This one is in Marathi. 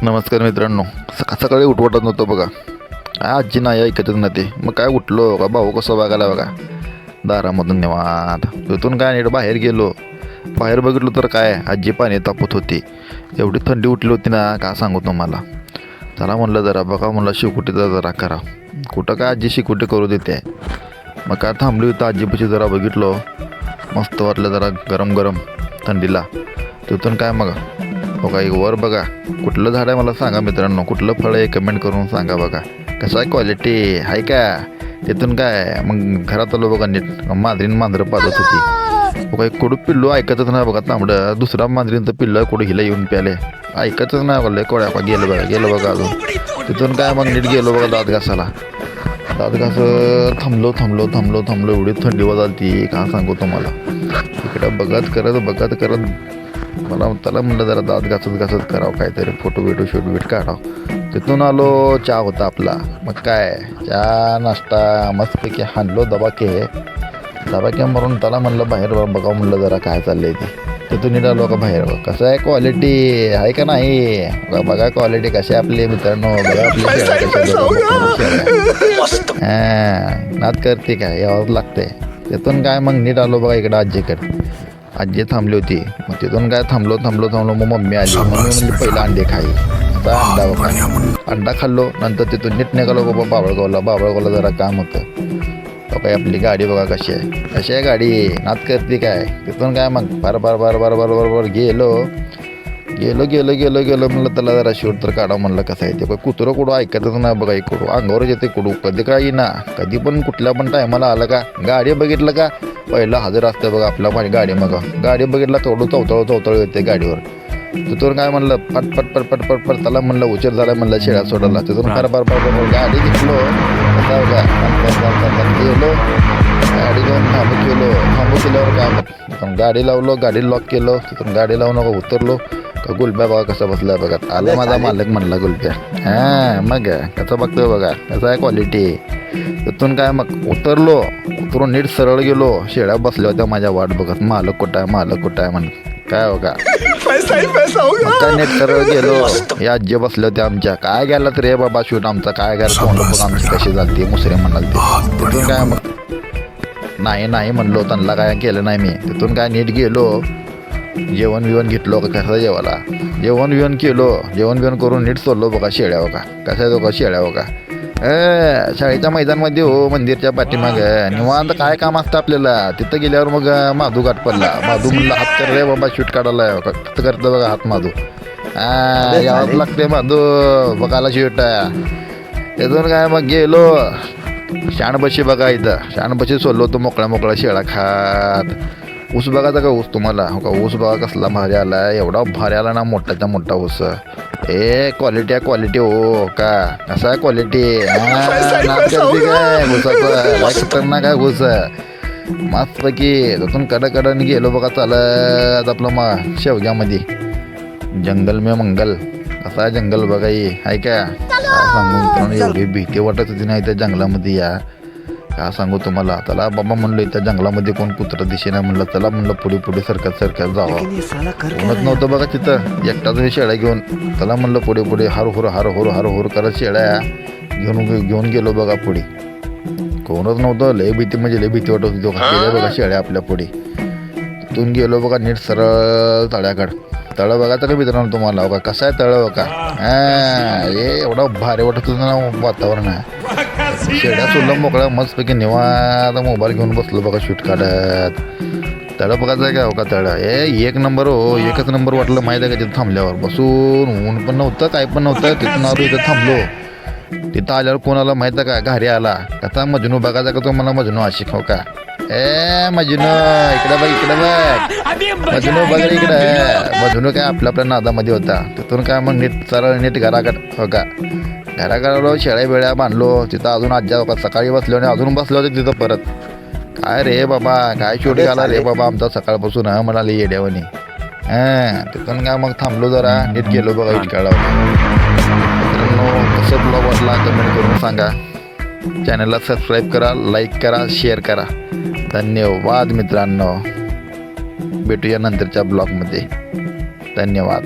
नमस्कार मित्रांनो. सकाळी उठवटत नव्हतं बघा. आजी नाही ऐकतच नव्हते. मग काय उठलो का भाऊ कसं बघायला बघा दारामधून निवांत. तिथून काय नीट बाहेर गेलो. बाहेर बघितलो तर काय आजी पाणी तापत होती. एवढी थंडी उठली होती ना का सांगू तुम्हाला. चला म्हणलं जरा बघा म्हणलं शिकुटीचा जरा करा. कुठं काय आजी शिकुटी करू देते. मग काय थांबली होती आजीपाशी जरा बघितलो. मस्त वाटलं जरा गरम गरम थंडीला. तिथून काय मग बघा एक वर बघा कुठलं झाड आहे मला सांगा मित्रांनो. कुठलं फळ आहे कमेंट करून सांगा बघा. कसं आहे क्वालिटी आहे का. तिथून काय मग घरात आलो बघा नीट मांजरीन पाजत होती बघा. एक कुठं पिल्लू ऐकतच नाही बघा तांबडं. दुसरा मांजरींचं पिल्लं कुठं हिला येऊन प्याले ऐकतच नाही बघा. कोळ्या गेलं बघा अजून. तिथून काय मग नीट गेलो बघा दात घासाला. दात घास थांबलो एवढी थंडी वाजली का सांगू तुम्हाला. इकडं बघत करत मला त्याला म्हणलं जरा दात घासत करावं काहीतरी फोटो शूट काढावं. तिथून आलो चहा होता आपला. मग काय चहा नाश्ता मस्तपैकी हाणलो दबाके मारून त्याला म्हणलं बाहेर बघावं म्हणलं जरा काय चाललंय ते. तिथून निघालो का बाहेर कसं आहे क्वालिटी आहे का नाही बघा. क्वालिटी कशी आहे आपली मित्रांनो. बघा आपली नाद करते काय यावंच लागतंय. तिथून काय मग नीट आलो बघा इकडं आजीकडे. आजी थांबली होती. मग तिथून काय थांबलो मग मम्मी आली. मम्मी म्हणजे पहिला अंडे खाई. आता अंडा बघा अंडा खाल्लो. नंतर तिथून नीट निघालो बाबा बाबळगावला जरा काम होतं. बाबा आपली गाडी बघा कशी आहे गाडी नात करते काय. तिथून काय मग बार गेलो म्हणलं त्याला जरा शूट तर काढा म्हणलं कसं आहे ते. कुत्रं कुठं ऐकतच नाही बघा. एक कुठं अंगावर येते कुठं कधी काय ना कधी पण कुठल्या पण टायमाला आलं का गाडी बघितलं का पहिलं हजर असतं बघा आपला गाडी. मग गाडी बघितला थोडं चवतळ येते गाडीवर. तिथून काय म्हणलं पट त्याला म्हणलं उशीर झाला म्हणलं शेळ्या सोडायला. तिथून गाडी घेतलो गेलो. गाडी घेऊन थांबू केल्यावर काय गाडी लावलो. गाडी लॉक केलो. तिथून गाडी लावून उतरलो का गुलब्या बघा कसा बसला बघा. आला माझा मालक म्हणला गुलब्या. मग कसं बघतोय बघा कसं आहे क्वालिटी. तिथून काय मग उतरून नीट सरळ गेलो. शेळ्या बसल्या होत्या माझ्या वाट बघत. मालक कुठं आहे म्हणत काय बघा. काय नीट सरळ गेलो. या आजी बसल्या होत्या आमच्या. काय गेला तर रे बाबा शूट आमचा काय गेला तोंड बघ आमची कशी झाली मुसरे म्हणाल ते. तिथून काय मग नाही म्हणलो त्यांना काय केलं नाही मी. तिथून काय नीट गेलो. जेवण बिवण घेतलो का कसं जेवायला. जेवण बिवण केलो. जेवण करून नीट सोडलो बघा शेळ्या बघा कसं आहे बघा शेळ्या बघा. शाळेच्या मैदानमध्ये हो मंदिरच्या पाठीमाग निवांत काय काम असतं आपल्याला. तिथं गेल्यावर मग माधू गाठ पडला. माधू म्हणलं हात कर रे बाबा शूट काढायला कसं करतं बघा हात माधू. यावंच लागते माधू बघायला शूट. तिथून काय मग गेलो शाणबशी बघा. इथं शाणबशी सोडलो तो मोकळ्या शेळा खात. ऊस बघायचा का ऊस तुम्हाला हो का. ऊस बघा कसला भारी आला. एवढा भारी आला ना मोठाच्या मोठा ऊस. क्वालिटी हो का कसा आहे क्वालिटी. काय ऊसाचा खतरनाक काय ऊस मस्तपैकी. तिथून कडकडन गेलो बघा चालत आपलं शेवग्यामध्ये. जंगल में मंगल कसा आहे जंगल बघा आहे का. सांगू एवढी भीती वाटत होती नाही त्या जंगलामध्ये या का सांगू तुम्हाला. त्याला बाबा म्हणलं त्या जंगलामध्ये कोण कुत्रं दिसेना म्हणलं. त्याला म्हणलं पुढे सरकत जावं. कोणच नव्हतं बघा तिथं. एकटाच शेळ्या घेऊन त्याला म्हणलं पुढे हर करत शेळ्या घेऊन गेलो बघा पुढे. कोणच नव्हतं. लय भीती वाटत होती. बघा शेळ्या आपल्या पुढे. तिथून गेलो बघा नीट सरळ तळ्याकडं. तळं बघायचं का मित्रांनो तुम्हाला बघा कसं आहे तळं बघा. एवढं भारी वाटत होतं ना वातावरण आहे. शेळ्या सोडलं मोकळ्या मस्तपैकी निवांत मोबाईल घेऊन बसलो बघा शूट काढत. तळं बघायचं आहे का बघा तळं. एक नंबर हो एकच नंबर वाटलं माहिती आहे का. तिथं थांबल्यावर बसून ऊन पण नव्हतं काय पण नव्हतं. तिथून आलो इथं थांबलो. तिथं आल्यावर कोणाला माहिती आहे का घरी आला कसा मजनू बघायचा का तो मला मजनू आशिक हो का. मजनू इकडे बघ मजनू बघ इकडे. मजनू काय आपल्या नादामध्ये होता. तिथून काय मग नीट घराकडे हो का. घराकडे शेळ्या बेळ्या बांधलो. तिथं अजून आज्या बघा सकाळी बसले आणि अजून बसले होते तिथं परत. काय रे बाबा काय शूट घाला रे बाबा आमचा सकाळपासून म्हणाले येड्यावानी. तिथून काय मग थांबलो जरा नीट गेलो बघा इट काढावं. मित्रांनो कसं ब्लॉग वाटला कमेंट करून सांगा. चॅनलला सबस्क्राईब करा, लाईक करा, शेअर करा. धन्यवाद मित्रांनो. भेटूया नंतरच्या ब्लॉगमध्ये. धन्यवाद.